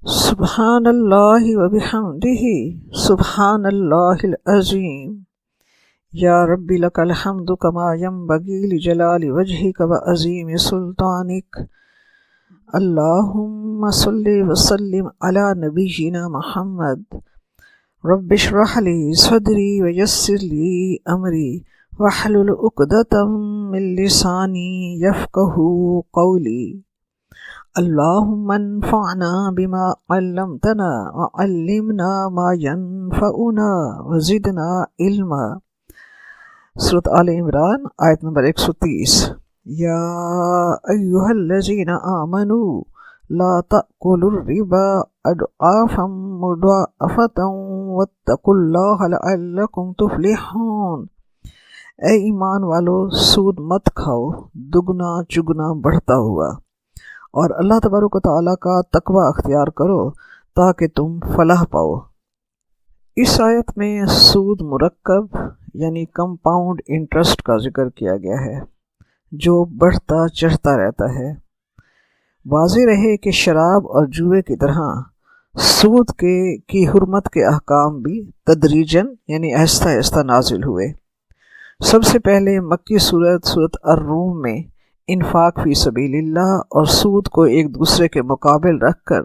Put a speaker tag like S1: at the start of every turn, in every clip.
S1: سبحان اللہ وبحمدہ سبحان اللہ العظیم یا رب لک الحمد کما ینبغی لجلال وجہک وعظیم سلطانک اللہم صلی وسلم علی نبینا محمد رب اشرح لی صدری ویسر لی امری واحلل عقدۃ من لسانی یفقہوا قولی اللہم انفعنا بما علمتنا وعلمنا ما ينفعنا وزدنا علما۔ سورۃ آل عمران آیت نمبر 130۔ یا ایہا الذین آمنوا لا تأکلوا الربا اضعافا مضاعفة واتقوا اللہ لعلکم تفلحون۔ اے ایمان والو، سود مت کھاؤ دگنا چگنا بڑھتا ہوا، اور اللہ تبارک و تعالیٰ کا تقوی اختیار کرو تاکہ تم فلاح پاؤ۔ اس آیت میں سود مرکب یعنی کمپاؤنڈ انٹرسٹ کا ذکر کیا گیا ہے جو بڑھتا چڑھتا رہتا ہے۔ واضح رہے کہ شراب اور جوئے کی طرح سود کی حرمت کے احکام بھی تدریجاً یعنی آہستہ آہستہ نازل ہوئے۔ سب سے پہلے مکی سورۃ الروم میں انفاق فی سبیل اللہ اور سود کو ایک دوسرے کے مقابل رکھ کر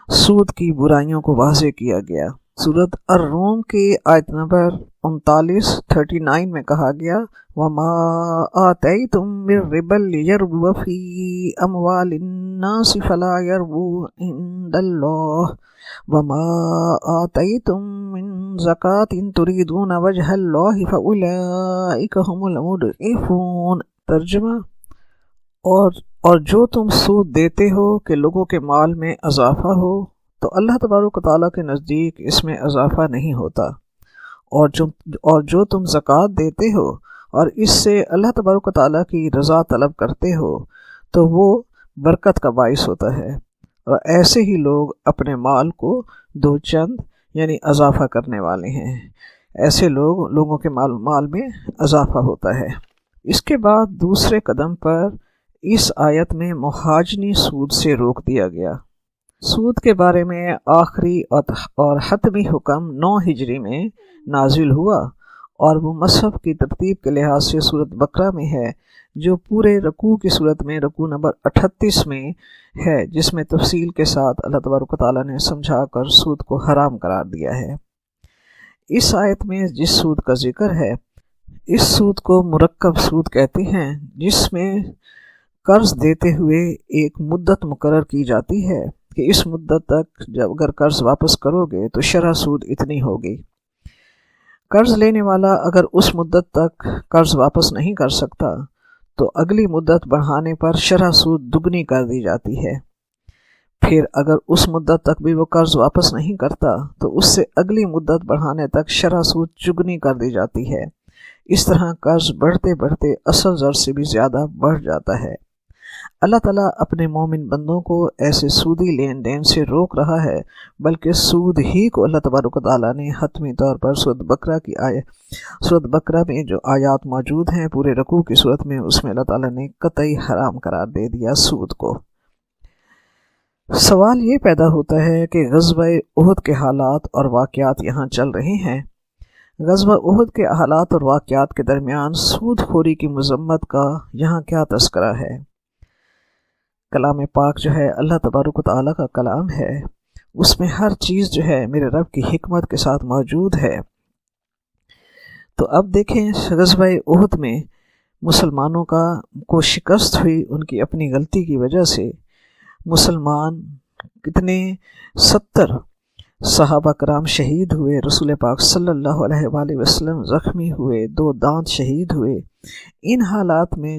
S1: سود کی برائیوں کو واضح کیا گیا۔ سورۃ الروم کی آیت نمبر 39 میں کہا گیا وَمَا آتَيْتُم مِّن رِّبًا لِّيَرْبُوَ فِي أَمْوَالِ النَّاسِ فَلَا يَرْبُو عِندَ اللَّهِ وَمَا آتَيْتُم مِّن زَكَاةٍ تُرِيدُونَ وَجْهَ اللَّهِ فَأُولَٰئِكَ هُمُ الْمُضْعِفُونَ۔ ترجمہ: اور جو تم سود دیتے ہو کہ لوگوں کے مال میں اضافہ ہو تو اللہ تبارک و تعالیٰ کے نزدیک اس میں اضافہ نہیں ہوتا، اور جو تم زکوٰۃ دیتے ہو اور اس سے اللہ تبارک و تعالیٰ کی رضا طلب کرتے ہو تو وہ برکت کا باعث ہوتا ہے، اور ایسے ہی لوگ اپنے مال کو دو چند یعنی اضافہ کرنے والے ہیں۔ ایسے لوگوں کے مال میں اضافہ ہوتا ہے۔ اس کے بعد دوسرے قدم پر اس آیت میں مہاجنی سود سے روک دیا گیا۔ سود کے بارے میں آخری اور حتمی حکم 9 ہجری میں نازل ہوا، اور وہ مصحف کی ترتیب کے لحاظ سے سورۃ بقرہ میں ہے، جو پورے رکوع کی صورت میں رکوع نمبر 38 میں ہے، جس میں تفصیل کے ساتھ اللہ تبارک و تعالیٰ نے سمجھا کر سود کو حرام قرار دیا ہے۔ اس آیت میں جس سود کا ذکر ہے، اس سود کو مرکب سود کہتے ہیں، جس میں قرض دیتے ہوئے ایک مدت مقرر کی جاتی ہے کہ اس مدت تک جب اگر قرض واپس کرو گے تو شرح سود اتنی ہوگی۔ قرض لینے والا اگر اس مدت تک قرض واپس نہیں کر سکتا تو اگلی مدت بڑھانے پر شرح سود دگنی کر دی جاتی ہے۔ پھر اگر اس مدت تک بھی وہ قرض واپس نہیں کرتا تو اس سے اگلی مدت بڑھانے تک شرح سود چگنی کر دی جاتی ہے۔ اس طرح قرض بڑھتے بڑھتے اصل زر سے بھی زیادہ بڑھ جاتا ہے۔ اللہ تعالیٰ اپنے مومن بندوں کو ایسے سودی لین دین سے روک رہا ہے، بلکہ سود ہی کو اللہ تبارک و تعالیٰ نے حتمی طور پر سورۃ بقرہ میں جو آیات موجود ہیں پورے رکوع کی صورت میں، اس میں اللہ تعالیٰ نے قطعی حرام قرار دے دیا سود کو۔ سوال یہ پیدا ہوتا ہے کہ غزوہ احد کے حالات اور واقعات یہاں چل رہے ہیں۔ غزوہ احد کے حالات اور واقعات کے درمیان سود خوری کی مذمت کا یہاں کیا تذکرہ ہے؟ کلام پاک جو ہے اللہ تبارک و تعالیٰ کا کلام ہے، اس میں ہر چیز جو ہے میرے رب کی حکمت کے ساتھ موجود ہے۔ تو اب دیکھیں غزوہ احد میں مسلمانوں کو شکست ہوئی، ان کی اپنی غلطی کی وجہ سے مسلمان کتنے 70 صحابہ کرام شہید ہوئے، رسول پاک صلی اللہ علیہ وآلہ وسلم زخمی ہوئے، 2 دانت شہید ہوئے۔ ان حالات میں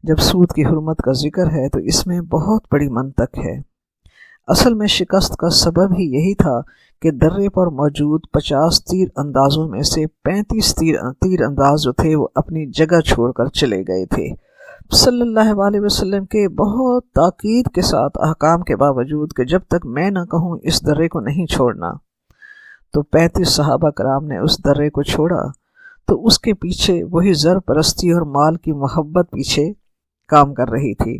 S1: جب سود کی حرمت کا ذکر ہے تو اس میں بہت بڑی منطق ہے۔ اصل میں شکست کا سبب ہی یہی تھا کہ درے پر موجود 50 تیر اندازوں میں سے 35 تیر انداز جو تھے وہ اپنی جگہ چھوڑ کر چلے گئے تھے۔ صلی اللہ علیہ وسلم کے بہت تاکید کے ساتھ احکام کے باوجود کہ جب تک میں نہ کہوں اس درے کو نہیں چھوڑنا، تو 35 صحابہ کرام نے اس درے کو چھوڑا۔ تو اس کے پیچھے وہی زر پرستی اور مال کی محبت پیچھے کام کر رہی تھی۔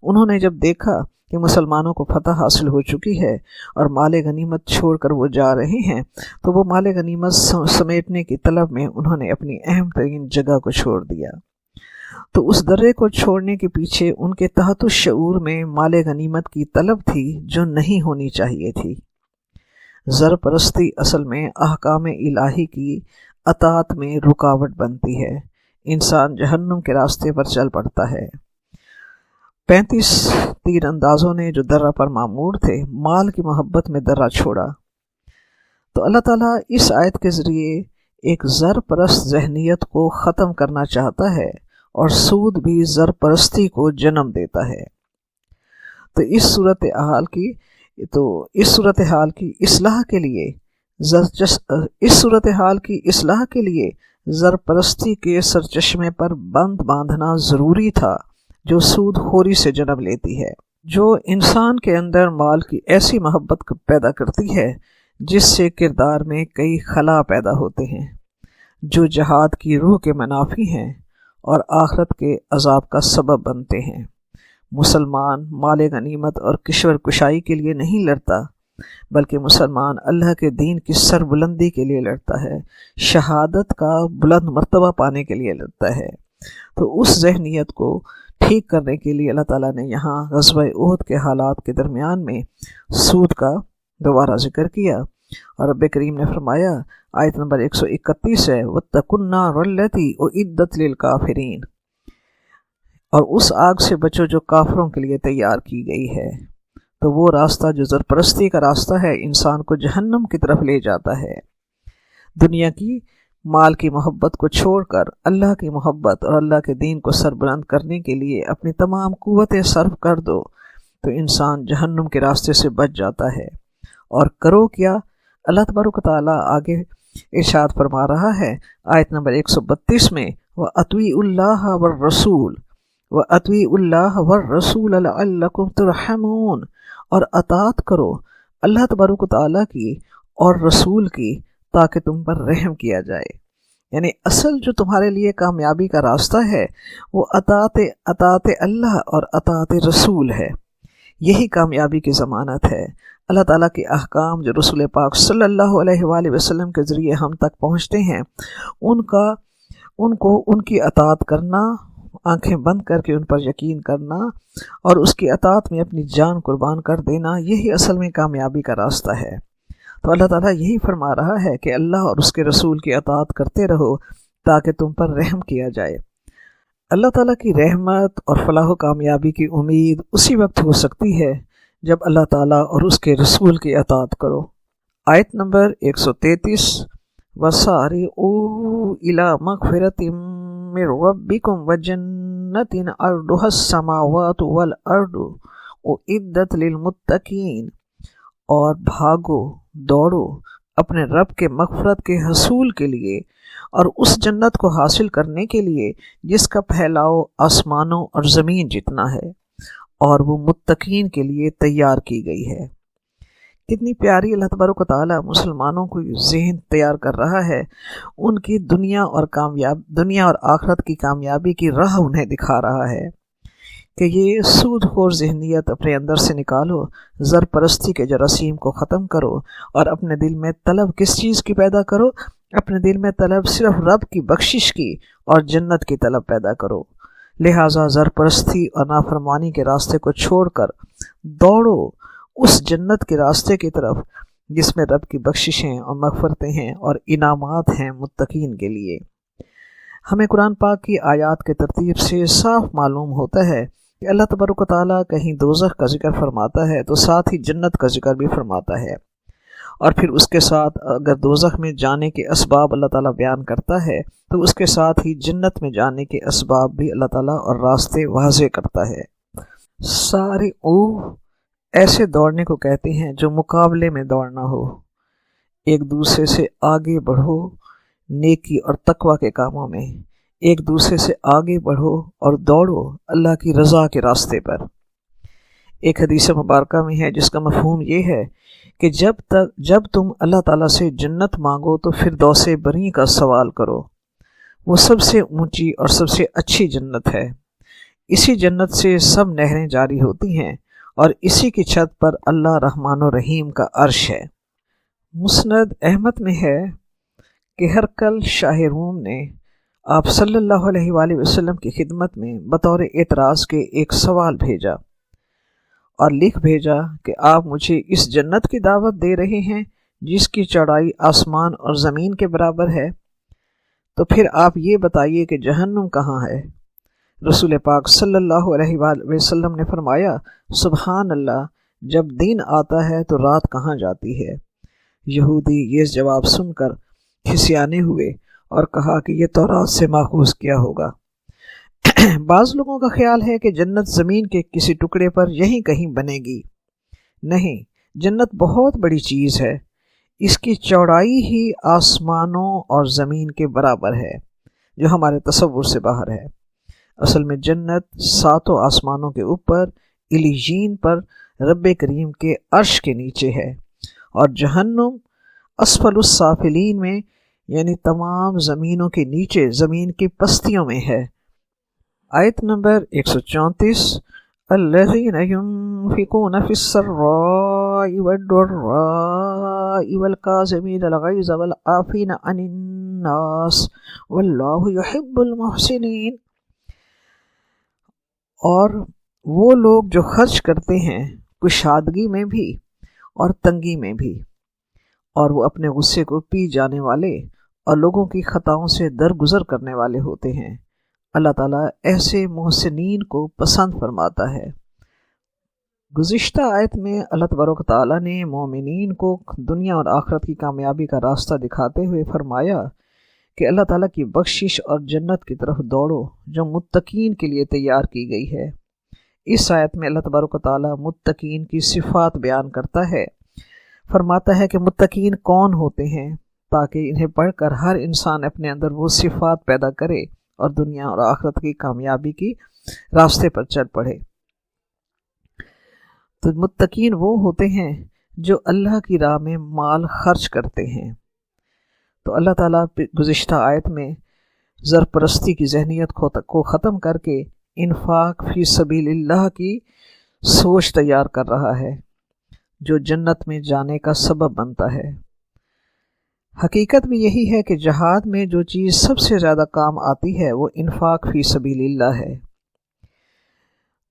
S1: انہوں نے جب دیکھا کہ مسلمانوں کو فتح حاصل ہو چکی ہے اور مال غنیمت چھوڑ کر وہ جا رہے ہیں، تو وہ مال غنیمت سمیٹنے کی طلب میں انہوں نے اپنی اہم ترین جگہ کو چھوڑ دیا۔ تو اس درے کو چھوڑنے کے پیچھے ان کے تحت الشعور میں مال غنیمت کی طلب تھی جو نہیں ہونی چاہیے تھی۔ زر پرستی اصل میں احکام الہی کی اطاعت میں رکاوٹ بنتی ہے، انسان جہنم کے راستے پر چل پڑتا ہے۔ 35 تیر اندازوں نے جو درہ پر معمور تھے، مال کی محبت میں درہ چھوڑا۔ تو اللہ تعالیٰ اس آیت کے ذریعے ایک زر پرست ذہنیت کو ختم کرنا چاہتا ہے، اور سود بھی زر پرستی کو جنم دیتا ہے۔ تو اس صورتحال کی اصلاح کے لیے زر پرستی کے سرچشمے پر بند باندھنا ضروری تھا، جو سود خوری سے جنم لیتی ہے، جو انسان کے اندر مال کی ایسی محبت پیدا کرتی ہے جس سے کردار میں کئی خلا پیدا ہوتے ہیں، جو جہاد کی روح کے منافی ہیں اور آخرت کے عذاب کا سبب بنتے ہیں۔ مسلمان مال غنیمت اور کشور کشائی کے لیے نہیں لڑتا، بلکہ مسلمان اللہ کے دین کی سربلندی کے لیے لڑتا ہے، شہادت کا بلند مرتبہ پانے کے لیے لڑتا ہے۔ تو اس ذہنیت کو ٹھیک کرنے کے لیے اللہ تعالیٰ نے یہاں غزوہ احد کے حالات کے درمیان میں سود کا دوبارہ ذکر کیا، اور رب کریم نے فرمایا، آیت نمبر 131 ہے، وَاتَّقُوا النَّارَ الَّتِي أُعِدَّتْ لِلْكَافِرِينَ، اور اس آگ سے بچو جو کافروں کے لیے تیار کی گئی ہے۔ تو وہ راستہ جو زرپرستی کا راستہ ہے، انسان کو جہنم کی طرف لے جاتا ہے۔ دنیا کی مال کی محبت کو چھوڑ کر اللہ کی محبت اور اللہ کے دین کو سربلند کرنے کے لیے اپنی تمام قوتیں صرف کر دو، تو انسان جہنم کے راستے سے بچ جاتا ہے۔ اور کرو کیا؟ اللہ تبارک و تعالیٰ آگے ارشاد فرما رہا ہے آیت نمبر 132 میں، وَأَطِیعُوا اللَّهَ وَالرَّسُولَ وَأَطِیعُوا اللَّهَ وَالرَّسُولَ لَعَلَّکُمْ تُرْحَمُونَ، اور اطاعت کرو اللہ تبارک و تعالیٰ کی اور رسول کی تاکہ تم پر رحم کیا جائے۔ یعنی اصل جو تمہارے لیے کامیابی کا راستہ ہے وہ اطاعت اللہ اور اطاعت رسول ہے، یہی کامیابی کی ضمانت ہے۔ اللہ تعالیٰ کے احکام جو رسول پاک صلی اللہ علیہ وآلہ وسلم کے ذریعے ہم تک پہنچتے ہیں، ان کی اطاعت کرنا، آنکھیں بند کر کے ان پر یقین کرنا اور اس کی اطاعت میں اپنی جان قربان کر دینا، یہی اصل میں کامیابی کا راستہ ہے۔ تو اللہ تعالیٰ یہی فرما رہا ہے کہ اللہ اور اس کے رسول کی اطاعت کرتے رہو تاکہ تم پر رحم کیا جائے۔ اللہ تعالیٰ کی رحمت اور فلاح و کامیابی کی امید اسی وقت ہو سکتی ہے جب اللہ تعالیٰ اور اس کے رسول کی اطاعت کرو۔ آیت نمبر 133، وَسَارِعُوا إِلَىٰ مَغْفِرَةٍ مِّن رَّبِّكُمْ وَجَنَّةٍ عَرْضُهَا السَّمَاوَاتُ وَالْأَرْضُ أُعِدَّتْ لِلْمُتَّقِينَ، اور بھاگو دوڑو اپنے رب کے مغفرت کے حصول کے لیے اور اس جنت کو حاصل کرنے کے لیے جس کا پھیلاؤ آسمانوں اور زمین جتنا ہے، اور وہ متقین کے لیے تیار کی گئی ہے۔ کتنی پیاری اللہ تبارک و تعالیٰ مسلمانوں کو ذہن تیار کر رہا ہے، ان کی دنیا اور آخرت کی کامیابی کی راہ انہیں دکھا رہا ہے کہ یہ سود خور ذہنیت اپنے اندر سے نکالو، زر پرستی کے جراثیم کو ختم کرو، اور اپنے دل میں طلب کس چیز کی پیدا کرو؟ اپنے دل میں طلب صرف رب کی بخشش کی اور جنت کی طلب پیدا کرو۔ لہٰذا زر پرستی اور نافرمانی کے راستے کو چھوڑ کر دوڑو اس جنت کے راستے کی طرف جس میں رب کی بخششیں اور مغفرتیں ہیں اور انعامات ہیں متقین کے لیے۔ ہمیں قرآن پاک کی آیات کے ترتیب سے صاف معلوم ہوتا ہے کہ اللہ تبارک و تعالیٰ کہیں دوزخ کا ذکر فرماتا ہے تو ساتھ ہی جنت کا ذکر بھی فرماتا ہے، اور پھر اس کے ساتھ اگر دوزخ میں جانے کے اسباب اللہ تعالیٰ بیان کرتا ہے تو اس کے ساتھ ہی جنت میں جانے کے اسباب بھی اللہ تعالیٰ اور راستے واضح کرتا ہے۔ سارعوا ایسے دوڑنے کو کہتے ہیں جو مقابلے میں دوڑنا ہو، ایک دوسرے سے آگے بڑھو نیکی اور تقوی کے کاموں میں، ایک دوسرے سے آگے بڑھو اور دوڑو اللہ کی رضا کے راستے پر۔ ایک حدیث مبارکہ میں ہے جس کا مفہوم یہ ہے کہ جب تم اللہ تعالیٰ سے جنت مانگو تو فردوس بری کا سوال کرو، وہ سب سے اونچی اور سب سے اچھی جنت ہے۔ اسی جنت سے سب نہریں جاری ہوتی ہیں اور اسی کی چھت پر اللہ رحمان و رحیم کا عرش ہے۔ مسند احمد میں ہے کہ ہرقل شاہ روم نے آپ صلی اللہ علیہ وآلہ وسلم کی خدمت میں بطور اعتراض کے ایک سوال بھیجا اور لکھ بھیجا کہ آپ مجھے اس جنت کی دعوت دے رہے ہیں جس کی چوڑائی آسمان اور زمین کے برابر ہے، تو پھر آپ یہ بتائیے کہ جہنم کہاں ہے؟ رسول پاک صلی اللہ علیہ وآلہ وسلم نے فرمایا، سبحان اللہ، جب دن آتا ہے تو رات کہاں جاتی ہے؟ یہودی یہ جواب سن کر کھسیانے ہوئے اور کہا کہ یہ تورات سے ماخوذ کیا ہوگا۔ بعض لوگوں کا خیال ہے کہ جنت زمین کے کسی ٹکڑے پر یہیں کہیں بنے گی۔ نہیں، جنت بہت بڑی چیز ہے، اس کی چوڑائی ہی آسمانوں اور زمین کے برابر ہے، جو ہمارے تصور سے باہر ہے۔ اصل میں جنت 7 آسمانوں کے اوپر علیین پر رب کریم کے عرش کے نیچے ہے، اور جہنم اسفل السافلین میں، یعنی تمام زمینوں کے نیچے زمین کی پستیوں میں ہے۔ آیت نمبر 134، الذین ينفقون فی السراء والضراء والکاظمین الغیظ والعافین عن الناس واللہ یحب المحسنین۔ اور وہ لوگ جو خرچ کرتے ہیں کشادگی میں بھی اور تنگی میں بھی، اور وہ اپنے غصے کو پی جانے والے اور لوگوں کی خطاؤں سے درگزر کرنے والے ہوتے ہیں، اللہ تعالیٰ ایسے محسنین کو پسند فرماتا ہے۔ گزشتہ آیت میں اللہ تبارک و تعالیٰ نے مومنین کو دنیا اور آخرت کی کامیابی کا راستہ دکھاتے ہوئے فرمایا کہ اللہ تعالیٰ کی بخشش اور جنت کی طرف دوڑو جو متقین کے لیے تیار کی گئی ہے۔ اس آیت میں اللہ تبارک و تعالیٰ متقین کی صفات بیان کرتا ہے، فرماتا ہے کہ متقین کون ہوتے ہیں، تاکہ انہیں پڑھ کر ہر انسان اپنے اندر وہ صفات پیدا کرے اور دنیا اور آخرت کی کامیابی کی راستے پر چل پڑے۔ تو متقین وہ ہوتے ہیں جو اللہ کی راہ میں مال خرچ کرتے ہیں۔ تو اللہ تعالیٰ گزشتہ آیت میں زرپرستی کی ذہنیت کو ختم کر کے انفاق فی سبیل اللہ کی سوچ تیار کر رہا ہے، جو جنت میں جانے کا سبب بنتا ہے۔ حقیقت بھی یہی ہے کہ جہاد میں جو چیز سب سے زیادہ کام آتی ہے وہ انفاق فی سبیل اللہ ہے۔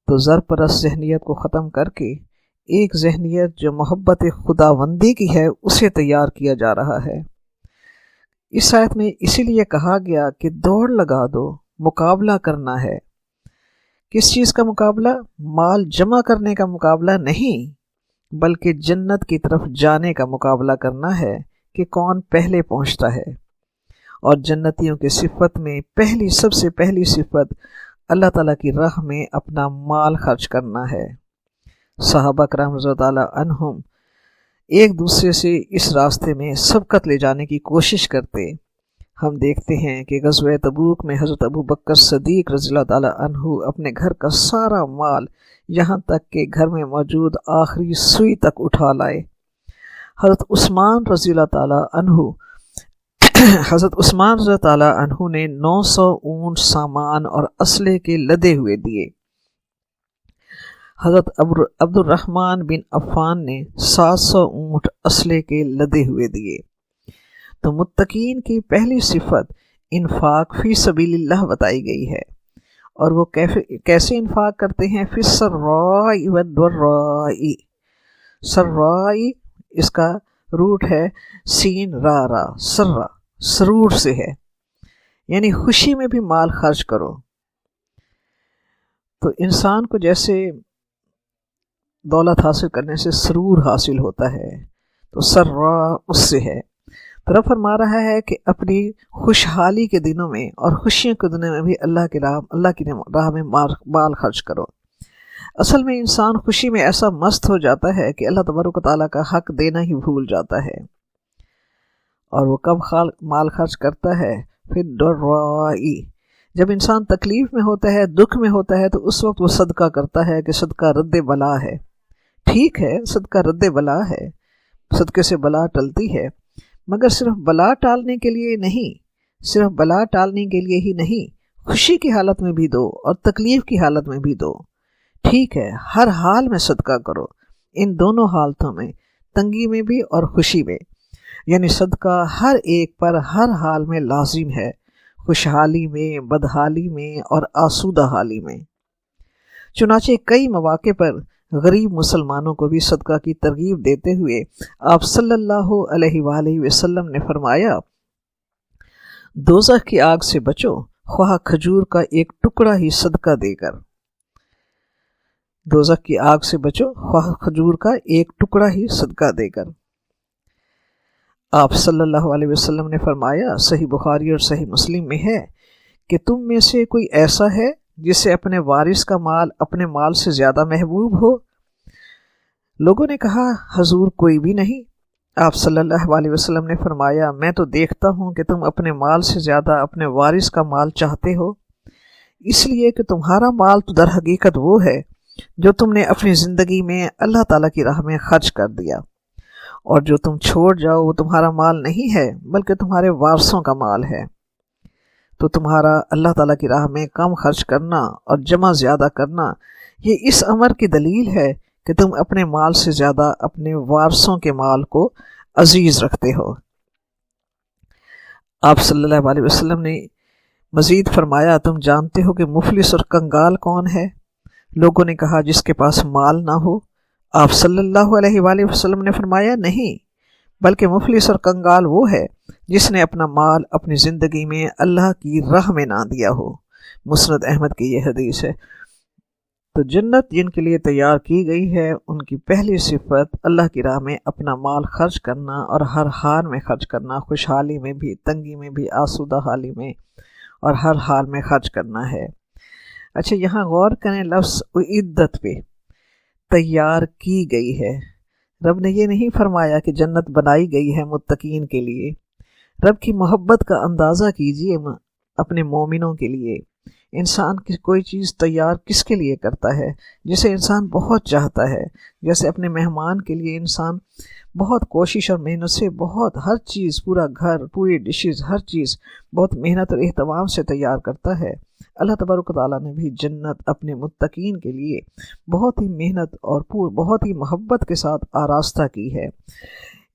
S1: تو زرپرست ذہنیت کو ختم کر کے ایک ذہنیت جو محبت خداوندی کی ہے اسے تیار کیا جا رہا ہے۔ اس آیت میں اسی لیے کہا گیا کہ دوڑ لگا دو، مقابلہ کرنا ہے۔ کس چیز کا مقابلہ؟ مال جمع کرنے کا مقابلہ نہیں، بلکہ جنت کی طرف جانے کا مقابلہ کرنا ہے کہ کون پہلے پہنچتا ہے۔ اور جنتیوں کی صفت میں سب سے پہلی صفت اللہ تعالیٰ کی راہ میں اپنا مال خرچ کرنا ہے۔ صحابہ کرام رضی اللہ عنہم ایک دوسرے سے اس راستے میں سبقت لے جانے کی کوشش کرتے۔ ہم دیکھتے ہیں کہ غزوہ تبوک میں حضرت ابو بکر صدیق رضی اللہ تعالیٰ عنہ اپنے گھر کا سارا مال یہاں تک کہ گھر میں موجود آخری سوئی تک اٹھا لائے۔ حضرت عثمان رضی اللہ تعالیٰ عنہ نے 900 اونٹ سامان اور اسلحے کے لدے ہوئے دیے۔ حضرت عبد الرحمن بن عفان نے 700 اونٹ اسلحے کے لدے ہوئے دیے۔ تو متقین کی پہلی صفت انفاق فی سبیل اللہ بتائی گئی ہے، اور وہ کیسے انفاق کرتے ہیں؟ فی السراء والضراء۔ سراء اس کا روٹ ہے سین را، سرا، سرور سے ہے، یعنی خوشی میں بھی مال خرچ کرو۔ تو انسان کو جیسے دولت حاصل کرنے سے سرور حاصل ہوتا ہے، تو سرا اس سے ہے۔ تو رب فرما رہا ہے کہ اپنی خوشحالی کے دنوں میں اور خوشیوں کے دنوں میں بھی اللہ کی راہ میں مال خرچ کرو۔ اصل میں انسان خوشی میں ایسا مست ہو جاتا ہے کہ اللہ تبارک و تعالیٰ کا حق دینا ہی بھول جاتا ہے۔ اور وہ کب مال خرچ کرتا ہے؟ پھر ڈرائی، جب انسان تکلیف میں ہوتا ہے، دکھ میں ہوتا ہے، تو اس وقت وہ صدقہ کرتا ہے کہ صدقہ رد بلا ہے۔ ٹھیک ہے، صدقہ رد بلا ہے، صدقے سے بلا ٹلتی ہے، مگر صرف بلا ٹالنے کے لیے نہیں، صرف بلا ٹالنے کے لیے ہی نہیں، خوشی کی حالت میں بھی دو اور تکلیف کی حالت میں بھی دو، ٹھیک ہے، ہر حال میں صدقہ کرو، ان دونوں حالتوں میں، تنگی میں بھی اور خوشی میں، یعنی صدقہ ہر ایک پر ہر حال میں لازم ہے، خوشحالی میں، بدحالی میں اور آسودہ حالی میں۔ چنانچہ کئی مواقع پر غریب مسلمانوں کو بھی صدقہ کی ترغیب دیتے ہوئے آپ صلی اللہ علیہ وآلہ وسلم نے فرمایا، دوزخ کی آگ سے بچو خواہ کھجور کا ایک ٹکڑا ہی صدقہ دے کر، دوزخ کی آگ سے بچو خواہ کھجور کا ایک ٹکڑا ہی صدقہ دے کر۔ آپ صلی اللہ علیہ وسلم نے فرمایا، صحیح بخاری اور صحیح مسلم میں ہے کہ تم میں سے کوئی ایسا ہے جسے اپنے وارث کا مال اپنے مال سے زیادہ محبوب ہو؟ لوگوں نے کہا، حضور کوئی بھی نہیں۔ آپ صلی اللہ علیہ وسلم نے فرمایا، میں تو دیکھتا ہوں کہ تم اپنے مال سے زیادہ اپنے وارث کا مال چاہتے ہو، اس لیے کہ تمہارا مال تو در حقیقت وہ ہے جو تم نے اپنی زندگی میں اللہ تعالیٰ کی راہ میں خرچ کر دیا، اور جو تم چھوڑ جاؤ وہ تمہارا مال نہیں ہے بلکہ تمہارے وارثوں کا مال ہے۔ تو تمہارا اللہ تعالیٰ کی راہ میں کم خرچ کرنا اور جمع زیادہ کرنا، یہ اس امر کی دلیل ہے کہ تم اپنے مال سے زیادہ اپنے وارثوں کے مال کو عزیز رکھتے ہو۔ آپ صلی اللہ علیہ وسلم نے مزید فرمایا، تم جانتے ہو کہ مفلس اور کنگال کون ہے؟ لوگوں نے کہا، جس کے پاس مال نہ ہو۔ آپ صلی اللہ علیہ وآلہ وسلم نے فرمایا، نہیں، بلکہ مفلس اور کنگال وہ ہے جس نے اپنا مال اپنی زندگی میں اللہ کی راہ میں نہ دیا ہو۔ مسند احمد کی یہ حدیث ہے۔ تو جنت جن کے لیے تیار کی گئی ہے، ان کی پہلی صفت اللہ کی راہ میں اپنا مال خرچ کرنا اور ہر حال میں خرچ کرنا، خوشحالی میں بھی، تنگی میں بھی، آسودہ حالی میں اور ہر حال میں خرچ کرنا ہے۔ اچھا، یہاں غور کریں لفظ اعدت پہ، تیار کی گئی ہے۔ رب نے یہ نہیں فرمایا کہ جنت بنائی گئی ہے متقین کے لیے۔ رب کی محبت کا اندازہ کیجئے اپنے مومنوں کے لیے۔ انسان کی کوئی چیز تیار کس کے لیے کرتا ہے؟ جسے انسان بہت چاہتا ہے، جیسے اپنے مہمان کے لیے انسان بہت کوشش اور محنت سے بہت ہر چیز، پورا گھر، پوری ڈشز، ہر چیز بہت محنت اور اہتمام سے تیار کرتا ہے۔ اللہ تبارک و تعالیٰ نے بھی جنت اپنے متقین کے لیے بہت ہی محنت اور بہت ہی محبت کے ساتھ آراستہ کی ہے۔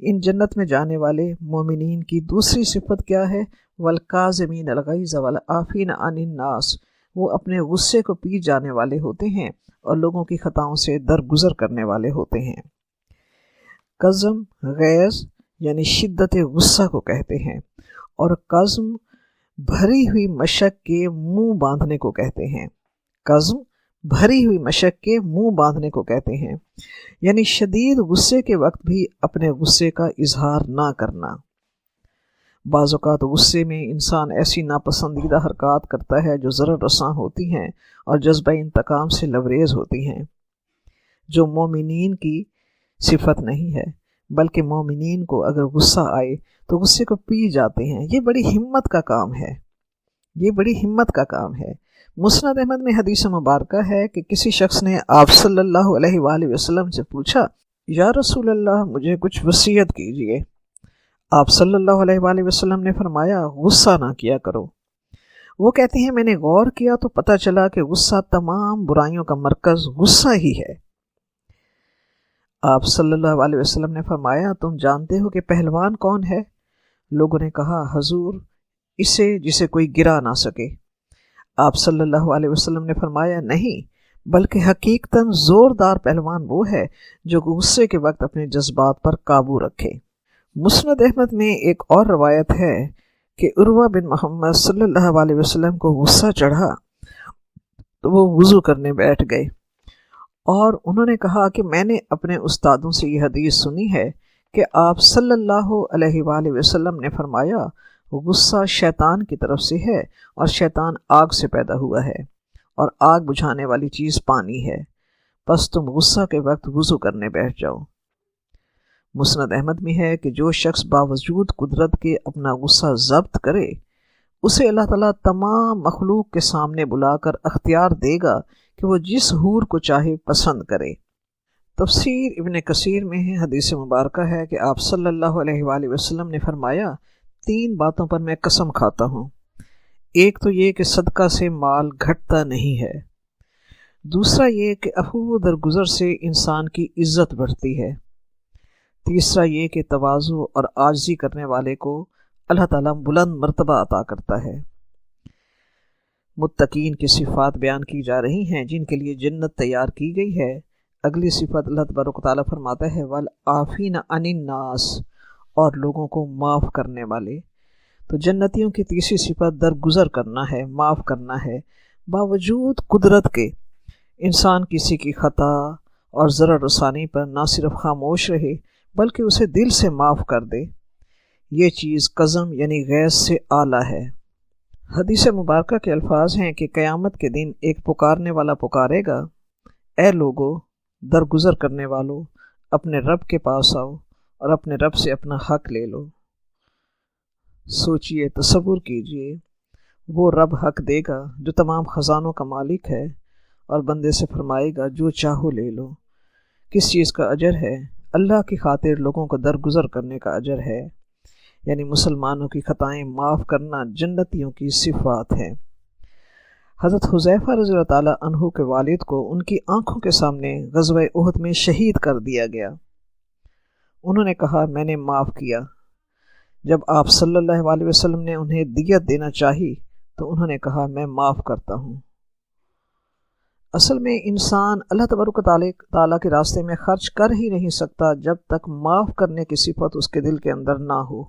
S1: ان جنت میں جانے والے مومنین کی دوسری صفت کیا ہے؟ وَالْكَاظِمِينَ الْغَيْظَ وَالْعَافِينَ عَنِ النَّاسِ، وہ اپنے غصے کو پی جانے والے ہوتے ہیں اور لوگوں کی خطاؤں سے درگزر کرنے والے ہوتے ہیں۔ قزم، غیظ یعنی شدت غصہ کو کہتے ہیں، اور قزم بھری ہوئی مشق کے منہ باندھنے کو کہتے ہیں۔ قزم بھری ہوئی مشق کے منہ باندھنے کو کہتے ہیں، یعنی شدید غصے کے وقت بھی اپنے غصے کا اظہار نہ کرنا۔ بعض اوقات غصے میں انسان ایسی ناپسندیدہ حرکات کرتا ہے جو ضرر رساں ہوتی ہیں اور جذبہ انتقام سے لبریز ہوتی ہیں، جو مومنین کی صفت نہیں ہے، بلکہ مومنین کو اگر غصہ آئے تو غصے کو پی جاتے ہیں۔ یہ بڑی ہمت کا کام ہے، یہ بڑی ہمت کا کام ہے۔ مسند احمد میں حدیث مبارکہ ہے کہ کسی شخص نے آپ صلی اللہ علیہ وآلہ وسلم سے پوچھا، یا رسول اللہ، مجھے کچھ وصیت کیجیے۔ آپ صلی اللہ علیہ وآلہ وسلم نے فرمایا، غصہ نہ کیا کرو۔ وہ کہتے ہیں، میں نے غور کیا تو پتہ چلا کہ غصہ تمام برائیوں کا مرکز غصہ ہی ہے۔ آپ صلی اللہ علیہ وسلم نے فرمایا، تم جانتے ہو کہ پہلوان کون ہے؟ لوگوں نے کہا، حضور، اسے جسے کوئی گرا نہ سکے۔ آپ صلی اللہ علیہ وسلم نے فرمایا، نہیں، بلکہ حقیقتاً زوردار پہلوان وہ ہے جو غصے کے وقت اپنے جذبات پر قابو رکھے۔ مسند احمد میں ایک اور روایت ہے کہ عروہ بن محمد صلی اللہ علیہ وسلم کو غصہ چڑھا تو وہ وضو کرنے بیٹھ گئے، اور انہوں نے کہا کہ میں نے اپنے استادوں سے یہ حدیث سنی ہے کہ آپ صلی اللہ علیہ وآلہ وسلم نے فرمایا، غصہ شیطان کی طرف سے ہے اور شیطان آگ سے پیدا ہوا ہے، اور آگ بجھانے والی چیز پانی ہے، پس تم غصہ کے وقت وضو کرنے بیٹھ جاؤ۔ مسند احمد میں ہے کہ جو شخص باوجود قدرت کے اپنا غصہ ضبط کرے، اسے اللہ تعالیٰ تمام مخلوق کے سامنے بلا کر اختیار دے گا کہ وہ جس حور کو چاہے پسند کرے۔ تفسیر ابن کثیر میں ہے، حدیث مبارکہ ہے کہ آپ صلی اللہ علیہ وآلہ وسلم نے فرمایا، 3 باتوں پر میں قسم کھاتا ہوں، ایک تو یہ کہ صدقہ سے مال گھٹتا نہیں ہے، دوسرا یہ کہ عفو درگزر سے انسان کی عزت بڑھتی ہے، تیسرا یہ کہ تواضع اور عاجزی کرنے والے کو اللہ تعالیٰ بلند مرتبہ عطا کرتا ہے۔ متقین کی صفات بیان کی جا رہی ہیں جن کے لیے جنت تیار کی گئی ہے۔ اگلی صفت اللہ تبارک و تعالیٰ فرماتا ہے والعافین عن الناس، اور لوگوں کو معاف کرنے والے۔ تو جنتیوں کی تیسری صفت درگزر کرنا ہے، معاف کرنا ہے، باوجود قدرت کے انسان کسی کی خطا اور ضرر رسانی پر نہ صرف خاموش رہے بلکہ اسے دل سے معاف کر دے۔ یہ چیز قزم یعنی غیظ سے اعلیٰ ہے۔ حدیث مبارکہ کے الفاظ ہیں کہ قیامت کے دن ایک پکارنے والا پکارے گا، اے لوگو، درگزر کرنے والو، اپنے رب کے پاس آؤ اور اپنے رب سے اپنا حق لے لو۔ سوچئے، تصور کیجئے، وہ رب حق دے گا جو تمام خزانوں کا مالک ہے، اور بندے سے فرمائے گا جو چاہو لے لو۔ کس چیز کا اجر ہے؟ اللہ کی خاطر لوگوں کو درگزر کرنے کا اجر ہے، یعنی مسلمانوں کی خطائیں معاف کرنا جنتیوں کی صفات ہیں۔ حضرت حذیفہ رضی اللہ تعالیٰ عنہ کے والد کو ان کی آنکھوں کے سامنے غزوہ احد میں شہید کر دیا گیا۔ انہوں نے کہا میں نے معاف کیا۔ جب آپ صلی اللہ علیہ وسلم نے انہیں دیت دینا چاہی تو انہوں نے کہا میں معاف کرتا ہوں۔ اصل میں انسان اللہ تبارک و تعالیٰ کے راستے میں خرچ کر ہی نہیں سکتا جب تک معاف کرنے کی صفت اس کے دل کے اندر نہ ہو۔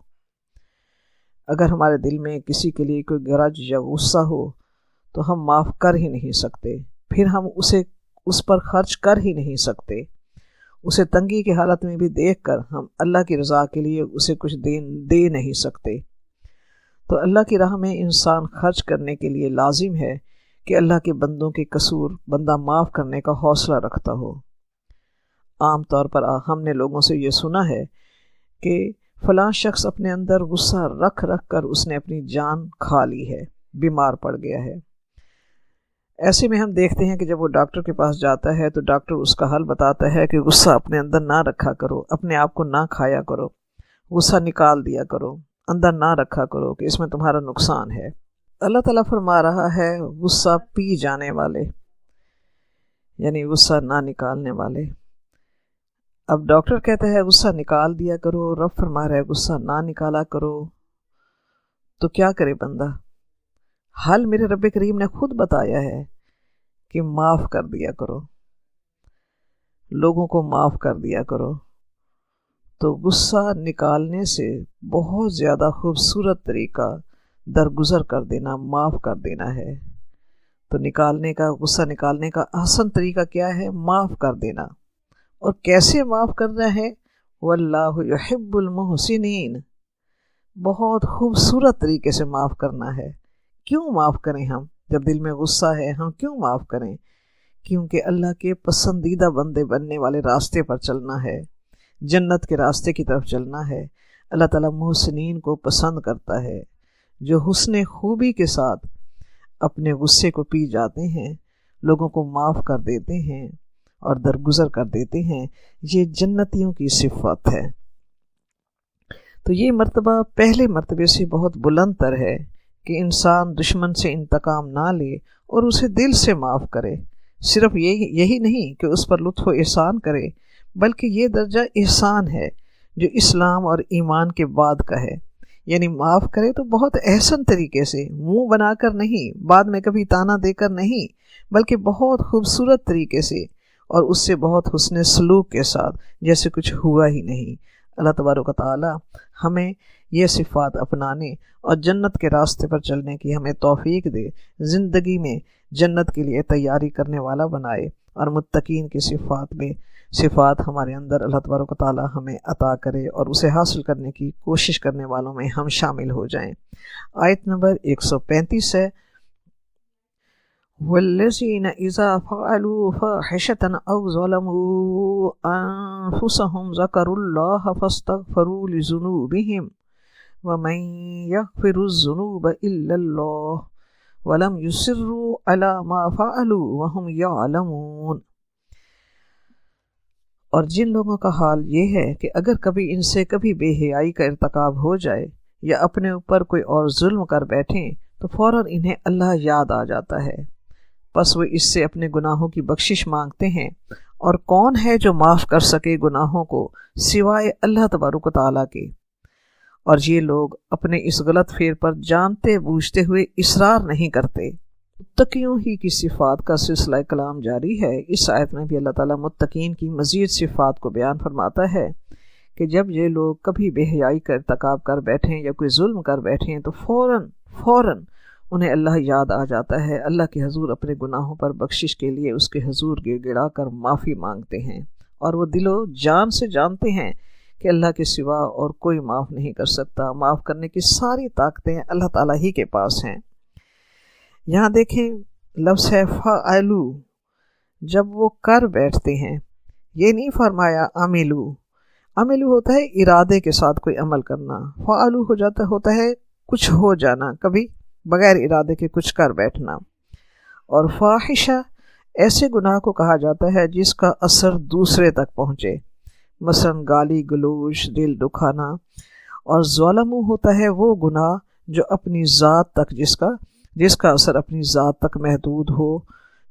S1: اگر ہمارے دل میں کسی کے لیے کوئی گرج یا غصہ ہو تو ہم معاف کر ہی نہیں سکتے، پھر ہم اس پر خرچ کر ہی نہیں سکتے۔ اسے تنگی کی حالت میں بھی دیکھ کر ہم اللہ کی رضا کے لیے اسے کچھ دے نہیں سکتے۔ تو اللہ کی راہ میں انسان خرچ کرنے کے لیے لازم ہے کہ اللہ کے بندوں کے قصور بندہ معاف کرنے کا حوصلہ رکھتا ہو۔ عام طور پر ہم نے لوگوں سے یہ سنا ہے کہ فلاں شخص اپنے اندر غصہ رکھ کر اس نے اپنی جان کھا لی ہے، بیمار پڑ گیا ہے۔ ایسے میں ہم دیکھتے ہیں کہ جب وہ ڈاکٹر کے پاس جاتا ہے تو ڈاکٹر اس کا حل بتاتا ہے کہ غصہ اپنے اندر نہ رکھا کرو، اپنے آپ کو نہ کھایا کرو، غصہ نکال دیا کرو، اندر نہ رکھا کرو کہ اس میں تمہارا نقصان ہے۔ اللہ تعالیٰ فرما رہا ہے غصہ پی جانے والے، یعنی غصہ نہ نکالنے والے۔ اب ڈاکٹر کہتا ہے غصہ نکال دیا کرو، رب فرما رہا ہے غصہ نہ نکالا کرو، تو کیا کرے بندہ؟ حل میرے رب کریم نے خود بتایا ہے کہ معاف کر دیا کرو، لوگوں کو معاف کر دیا کرو۔ تو غصہ نکالنے سے بہت زیادہ خوبصورت طریقہ درگزر کر دینا، معاف کر دینا ہے۔ تو غصہ نکالنے کا آسان طریقہ کیا ہے؟ معاف کر دینا۔ اور کیسے معاف کرنا ہے؟ واللہ یحب المحسنین، بہت خوبصورت طریقے سے معاف کرنا ہے۔ کیوں معاف کریں ہم؟ جب دل میں غصہ ہے ہم کیوں معاف کریں؟ کیونکہ اللہ کے پسندیدہ بندے بننے والے راستے پر چلنا ہے، جنت کے راستے کی طرف چلنا ہے۔ اللہ تعالیٰ محسنین کو پسند کرتا ہے، جو حسن خوبی کے ساتھ اپنے غصے کو پی جاتے ہیں، لوگوں کو معاف کر دیتے ہیں اور درگزر کر دیتے ہیں۔ یہ جنتیوں کی صفت ہے۔ تو یہ مرتبہ پہلے مرتبے سے بہت بلند تر ہے کہ انسان دشمن سے انتقام نہ لے اور اسے دل سے معاف کرے۔ صرف یہی نہیں کہ اس پر لطف و احسان کرے، بلکہ یہ درجہ احسان ہے جو اسلام اور ایمان کے بعد کا ہے۔ یعنی معاف کرے تو بہت احسن طریقے سے، منہ بنا کر نہیں، بعد میں کبھی تانا دے کر نہیں، بلکہ بہت خوبصورت طریقے سے اور اس سے بہت حسن سلوک کے ساتھ، جیسے کچھ ہوا ہی نہیں۔ اللہ تبارک و تعالی ہمیں یہ صفات اپنانے اور جنت کے راستے پر چلنے کی ہمیں توفیق دے، زندگی میں جنت کے لیے تیاری کرنے والا بنائے، اور متقین کی صفات ہمارے اندر اللہ تبارک و تعالی ہمیں عطا کرے اور اسے حاصل کرنے کی کوشش کرنے والوں میں ہم شامل ہو جائیں۔ آیت نمبر 135 ہے وَالَّذِينَ إِذَا فَعَلُوا فَاحِشَةً أَوْ ظَلَمُوا أَنفُسَهُمْ ذَكَرُوا اللَّهَ فَاسْتَغْفَرُوا لِذُنُوبِهِمْ وَمَن يَغْفِرُ الذُّنُوبَ إِلَّا اللَّهُ وَلَمْ يُصِرُّوا عَلَى مَا فَعَلُوا وَهُمْ يَعْلَمُونَ۔ اور جن لوگوں کا حال یہ ہے کہ اگر کبھی ان سے کبھی بے حیائی کا ارتکاب ہو جائے یا اپنے اوپر کوئی اور ظلم کر بیٹھیں تو فوراً انہیں اللہ یاد آ جاتا ہے، پس وہ اس سے اپنے گناہوں کی بخشش مانگتے ہیں، اور کون ہے جو معاف کر سکے گناہوں کو سوائے اللہ تبارک و تعالیٰ کے۔ اور یہ لوگ اپنے اس غلط فعل پر جانتے بوجھتے ہوئے اصرار نہیں کرتے۔ متقیوں ہی کی صفات کا سلسلہ کلام جاری ہے۔ اس آیت میں بھی اللہ تعالیٰ متقین کی مزید صفات کو بیان فرماتا ہے کہ جب یہ لوگ کبھی بے حیائی کا ارتکاب کر بیٹھیں یا کوئی ظلم کر بیٹھیں تو فوراً انہیں اللہ یاد آ جاتا ہے، اللہ کے حضور اپنے گناہوں پر بخشش کے لیے اس کے حضور گڑ گڑا کر معافی مانگتے ہیں، اور وہ دل و جان سے جانتے ہیں کہ اللہ کے سوا اور کوئی معاف نہیں کر سکتا۔ معاف کرنے کی ساری طاقتیں اللہ تعالیٰ ہی کے پاس ہیں۔ یہاں دیکھیں لفظ ہے فعلو، جب وہ کر بیٹھتے ہیں، یہ نہیں فرمایا عملو ہوتا ہے ارادے کے ساتھ کوئی عمل کرنا، فعلو ہوتا ہے کچھ ہو جانا، کبھی بغیر ارادے کے کچھ کر بیٹھنا۔ اور فاحشہ ایسے گناہ کو کہا جاتا ہے جس کا اثر دوسرے تک پہنچے، مثلا گالی گلوچ، دل دکھانا۔ اور ظلم ہوتا ہے وہ گناہ جو اپنی ذات تک جس کا اثر اپنی ذات تک محدود ہو،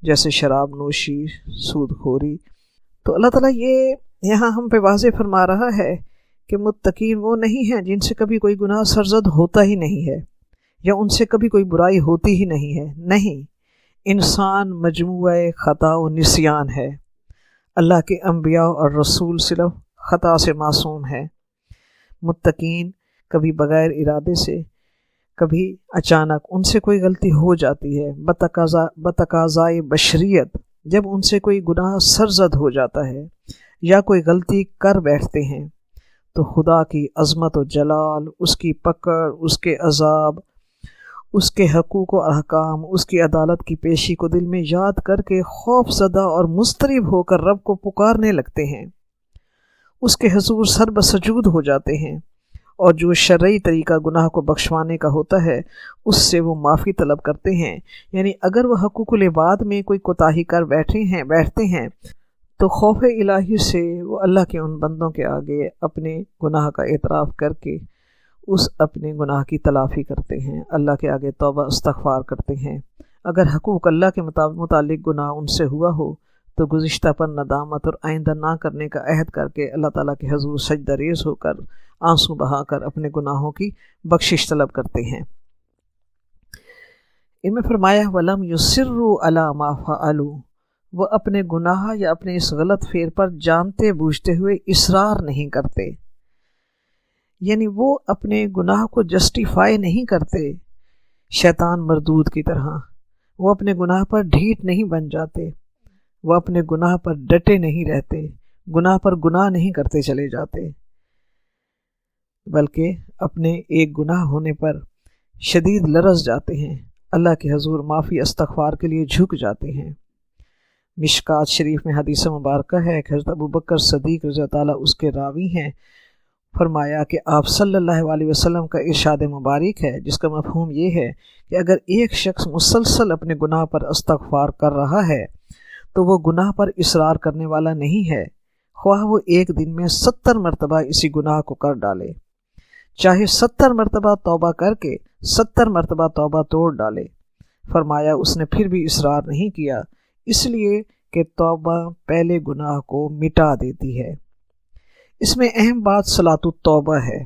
S1: جیسے شراب نوشی، سود خوری۔ تو اللہ تعالیٰ یہ یہاں ہم پہ واضح فرما رہا ہے کہ متقین وہ نہیں ہیں جن سے کبھی کوئی گناہ سرزد ہوتا ہی نہیں ہے، یا ان سے کبھی کوئی برائی ہوتی ہی نہیں ہے۔ نہیں، انسان مجموعہ خطا و نسیان ہے۔ اللہ کے انبیاء اور رسول صرف خطا سے معصوم ہیں۔ متقین کبھی بغیر ارادے سے، کبھی اچانک ان سے کوئی غلطی ہو جاتی ہے، بتقاضائے بشریت جب ان سے کوئی گناہ سرزد ہو جاتا ہے یا کوئی غلطی کر بیٹھتے ہیں تو خدا کی عظمت و جلال، اس کی پکڑ، اس کے عذاب، اس کے حقوق و احکام، اس کی عدالت کی پیشی کو دل میں یاد کر کے خوف زدہ اور مضطرب ہو کر رب کو پکارنے لگتے ہیں، اس کے حضور سر بسجود ہو جاتے ہیں، اور جو شرعی طریقہ گناہ کو بخشوانے کا ہوتا ہے اس سے وہ معافی طلب کرتے ہیں۔ یعنی اگر وہ حقوق العباد میں کوئی کوتاہی کر بیٹھتے ہیں تو خوف الہی سے وہ اللہ کے ان بندوں کے آگے اپنے گناہ کا اعتراف کر کے اس اپنے گناہ کی تلافی کرتے ہیں، اللہ کے آگے توبہ استغفار کرتے ہیں۔ اگر حقوق اللہ کے متعلق گناہ ان سے ہوا ہو تو گزشتہ پر ندامت اور آئندہ نہ کرنے کا عہد کر کے اللہ تعالیٰ کے حضور سجدہ ریز ہو کر آنسو بہا کر اپنے گناہوں کی بخشش طلب کرتے ہیں۔ ان میں فرمایا وَلَمْ يُصِرُّوا عَلَى مَا فَعَلُوا، وہ اپنے گناہ یا اپنے اس غلط فعل پر جانتے بوجھتے ہوئے اصرار نہیں کرتے، یعنی وہ اپنے گناہ کو جسٹیفائی نہیں کرتے شیطان مردود کی طرح، وہ اپنے گناہ پر ڈھیٹ نہیں بن جاتے، وہ اپنے گناہ پر ڈٹے نہیں رہتے، گناہ پر گناہ نہیں کرتے چلے جاتے، بلکہ اپنے ایک گناہ ہونے پر شدید لرز جاتے ہیں، اللہ کے حضور معافی استغفار کے لیے جھک جاتے ہیں۔ مشکات شریف میں حدیث مبارکہ ہے کہ حضرت ابوبکر صدیق رضی اللہ تعالیٰ اس کے راوی ہیں، فرمایا کہ آپ صلی اللہ علیہ وسلم کا ارشاد مبارک ہے جس کا مفہوم یہ ہے کہ اگر ایک شخص مسلسل اپنے گناہ پر استغفار کر رہا ہے تو وہ گناہ پر اصرار کرنے والا نہیں ہے، خواہ وہ ایک دن میں 70 مرتبہ اسی گناہ کو کر ڈالے، چاہے 70 مرتبہ توبہ کر کے 70 مرتبہ توبہ توڑ ڈالے۔ فرمایا اس نے پھر بھی اصرار نہیں کیا، اس لیے کہ توبہ پہلے گناہ کو مٹا دیتی ہے۔ اس میں اہم بات صلاۃ التوبہ ہے،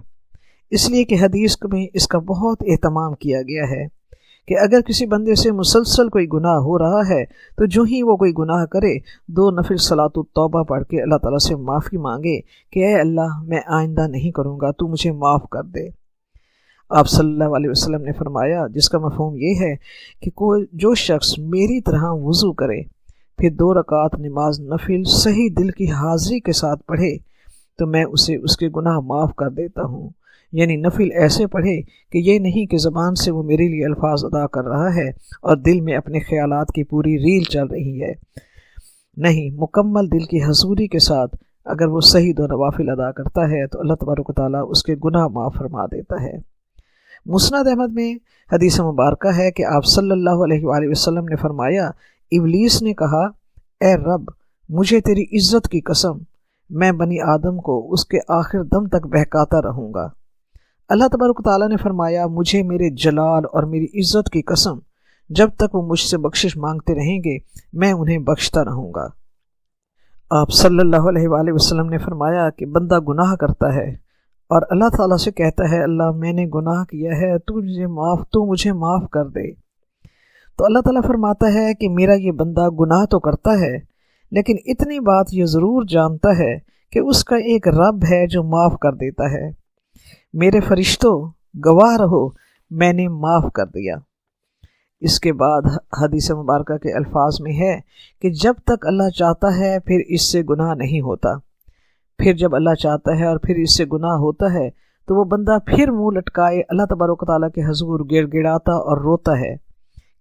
S1: اس لیے کہ حدیث میں اس کا بہت اہتمام کیا گیا ہے کہ اگر کسی بندے سے مسلسل کوئی گناہ ہو رہا ہے تو جو ہی وہ کوئی گناہ کرے 2 نفل صلاۃ التوبہ پڑھ کے اللہ تعالیٰ سے معافی مانگے کہ اے اللہ میں آئندہ نہیں کروں گا، تو مجھے معاف کر دے۔ آپ صلی اللہ علیہ وسلم نے فرمایا جس کا مفہوم یہ ہے کہ جو شخص میری طرح وضو کرے پھر 2 رکعت نماز نفل صحیح دل کی حاضری کے ساتھ پڑھے تو میں اسے اس کے گناہ معاف کر دیتا ہوں۔ یعنی نفل ایسے پڑھے کہ یہ نہیں کہ زبان سے وہ میرے لیے الفاظ ادا کر رہا ہے اور دل میں اپنے خیالات کی پوری ریل چل رہی ہے، نہیں، مکمل دل کی حضوری کے ساتھ اگر وہ صحیح 2 نوافل ادا کرتا ہے تو اللہ تبارک و تعالیٰ اس کے گناہ معاف فرما دیتا ہے۔ مسند احمد میں حدیث مبارکہ ہے کہ آپ صلی اللہ علیہ وآلہ وسلم نے فرمایا ابلیس نے کہا اے رب مجھے تیری عزت کی قسم میں بنی آدم کو اس کے آخر دم تک بہکاتا رہوں گا۔ اللہ تبارک و تعالیٰ نے فرمایا مجھے میرے جلال اور میری عزت کی قسم جب تک وہ مجھ سے بخشش مانگتے رہیں گے میں انہیں بخشتا رہوں گا۔ آپ صلی اللہ علیہ وآلہ وسلم نے فرمایا کہ بندہ گناہ کرتا ہے اور اللہ تعالیٰ سے کہتا ہے اللہ میں نے گناہ کیا ہے تو مجھے معاف کر دے، تو اللہ تعالیٰ فرماتا ہے کہ میرا یہ بندہ گناہ تو کرتا ہے لیکن اتنی بات یہ ضرور جانتا ہے کہ اس کا ایک رب ہے جو معاف کر دیتا ہے، میرے فرشتوں گواہ رہو میں نے معاف کر دیا۔ اس کے بعد حدیث مبارکہ کے الفاظ میں ہے کہ جب تک اللہ چاہتا ہے پھر اس سے گناہ نہیں ہوتا، پھر جب اللہ چاہتا ہے اور پھر اس سے گناہ ہوتا ہے تو وہ بندہ پھر منہ لٹکائے اللہ تبارک و تعالیٰ کے حضور گڑ گڑاتا اور روتا ہے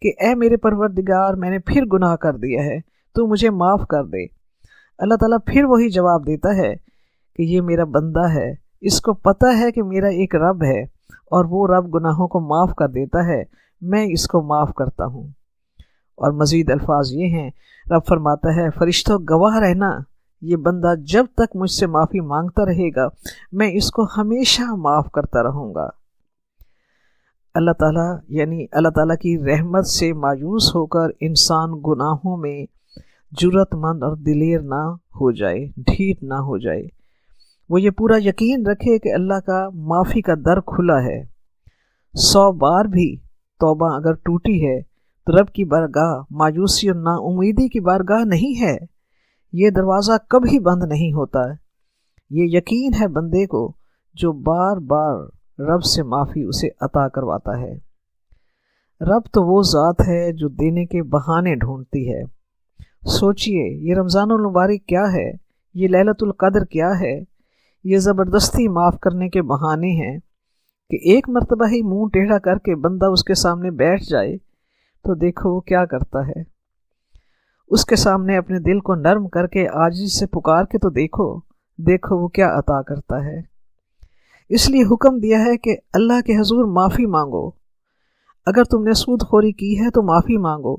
S1: کہ اے میرے پروردگار میں نے پھر گناہ کر دیا ہے تو مجھے معاف کر دے۔ اللہ تعالیٰ پھر وہی جواب دیتا ہے کہ یہ میرا بندہ ہے، اس کو پتہ ہے کہ میرا ایک رب ہے اور وہ رب گناہوں کو معاف کر دیتا ہے، میں اس کو معاف کرتا ہوں۔ اور مزید الفاظ یہ ہیں، رب فرماتا ہے فرشتوں گواہ رہنا یہ بندہ جب تک مجھ سے معافی مانگتا رہے گا میں اس کو ہمیشہ معاف کرتا رہوں گا۔ اللہ تعالیٰ کی رحمت سے مایوس ہو کر انسان گناہوں میں جرأت مند اور دلیر نہ ہو جائے، ڈھیٹ نہ ہو جائے، وہ یہ پورا یقین رکھے کہ اللہ کا معافی کا در کھلا ہے، 100 بار بھی توبہ اگر ٹوٹی ہے تو رب کی بارگاہ مایوسی اور نا امیدی کی بارگاہ نہیں ہے، یہ دروازہ کبھی بند نہیں ہوتا۔ یہ یقین ہے بندے کو جو بار بار رب سے معافی اسے عطا کرواتا ہے۔ رب تو وہ ذات ہے جو دینے کے بہانے ڈھونڈتی ہے۔ سوچئے یہ رمضان المبارک کیا ہے، یہ لیلۃ القدر کیا ہے، یہ زبردستی معاف کرنے کے بہانے ہیں کہ ایک مرتبہ ہی منہ ٹیڑھا کر کے بندہ اس کے سامنے بیٹھ جائے تو دیکھو وہ کیا کرتا ہے، اس کے سامنے اپنے دل کو نرم کر کے عاجزی سے پکار کے تو دیکھو وہ کیا عطا کرتا ہے۔ اس لیے حکم دیا ہے کہ اللہ کے حضور معافی مانگو، اگر تم نے سود خوری کی ہے تو معافی مانگو،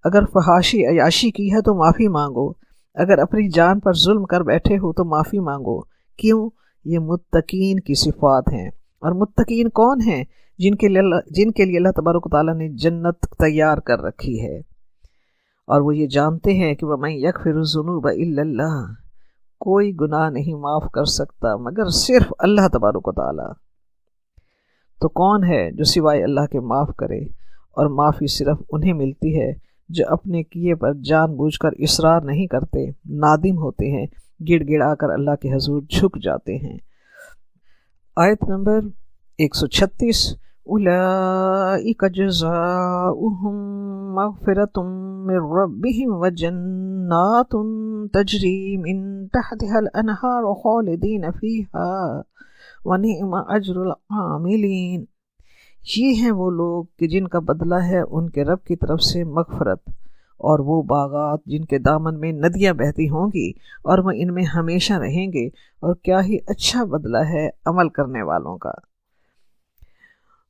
S1: اگر فحاشی عیاشی کی ہے تو معافی مانگو، اگر اپنی جان پر ظلم کر بیٹھے ہو تو معافی مانگو۔ کیوں؟ یہ متقین کی صفات ہیں، اور متقین کون ہیں؟ جن کے لیے اللہ تبارک و تعالیٰ نے جنت تیار کر رکھی ہے، اور وہ یہ جانتے ہیں کہ وَمَن يَغْفِرُ الذُّنُوبَ إِلَّا اللَّهُ، کوئی گناہ نہیں معاف کر سکتا مگر صرف اللہ تبارک و تعالیٰ۔ تو کون ہے جو سوائے اللہ کے معاف کرے؟ اور معافی صرف انہیں ملتی ہے جو اپنے کیے پر جان بوجھ کر اصرار نہیں کرتے، نادم ہوتے ہیں، گڑ گڑا کر اللہ کے حضور جھک جاتے ہیں۔ آیت نمبر 136، اولئک جزاؤہم مغفرۃ من ربہم وجنات تجری من تحتها الانہار خالدین فیہا ونعم اجر العاملین۔ یہ ہیں وہ لوگ کہ جن کا بدلہ ہے ان کے رب کی طرف سے مغفرت، اور وہ باغات جن کے دامن میں ندیاں بہتی ہوں گی اور وہ ان میں ہمیشہ رہیں گے، اور کیا ہی اچھا بدلہ ہے عمل کرنے والوں کا۔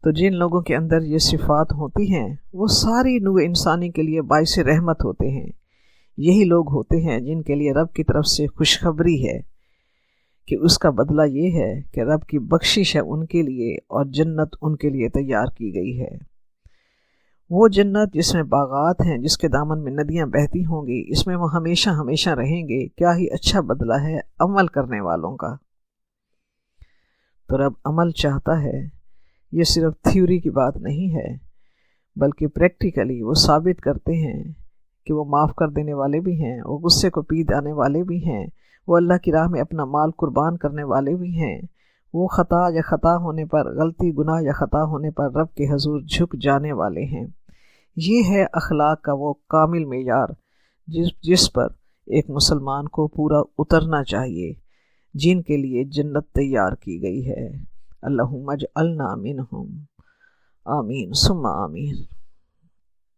S1: تو جن لوگوں کے اندر یہ صفات ہوتی ہیں وہ ساری نوع انسانی کے لیے باعث رحمت ہوتے ہیں۔ یہی لوگ ہوتے ہیں جن کے لیے رب کی طرف سے خوشخبری ہے کہ اس کا بدلہ یہ ہے کہ رب کی بخشش ہے ان کے لیے، اور جنت ان کے لیے تیار کی گئی ہے۔ وہ جنت جس میں باغات ہیں، جس کے دامن میں ندیاں بہتی ہوں گی، اس میں وہ ہمیشہ ہمیشہ رہیں گے، کیا ہی اچھا بدلہ ہے عمل کرنے والوں کا۔ تو رب عمل چاہتا ہے، یہ صرف تھیوری کی بات نہیں ہے بلکہ پریکٹیکلی وہ ثابت کرتے ہیں کہ وہ معاف کر دینے والے بھی ہیں، وہ غصے کو پی جانے والے بھی ہیں، وہ اللہ کی راہ میں اپنا مال قربان کرنے والے بھی ہیں، وہ خطا ہونے پر، غلطی گناہ یا خطا ہونے پر رب کے حضور جھک جانے والے ہیں۔ یہ ہے اخلاق کا وہ کامل معیار جس پر ایک مسلمان کو پورا اترنا چاہیے، جن کے لیے جنت تیار کی گئی ہے۔ اللہم اجعلنا منہم، آمین ثم آمین۔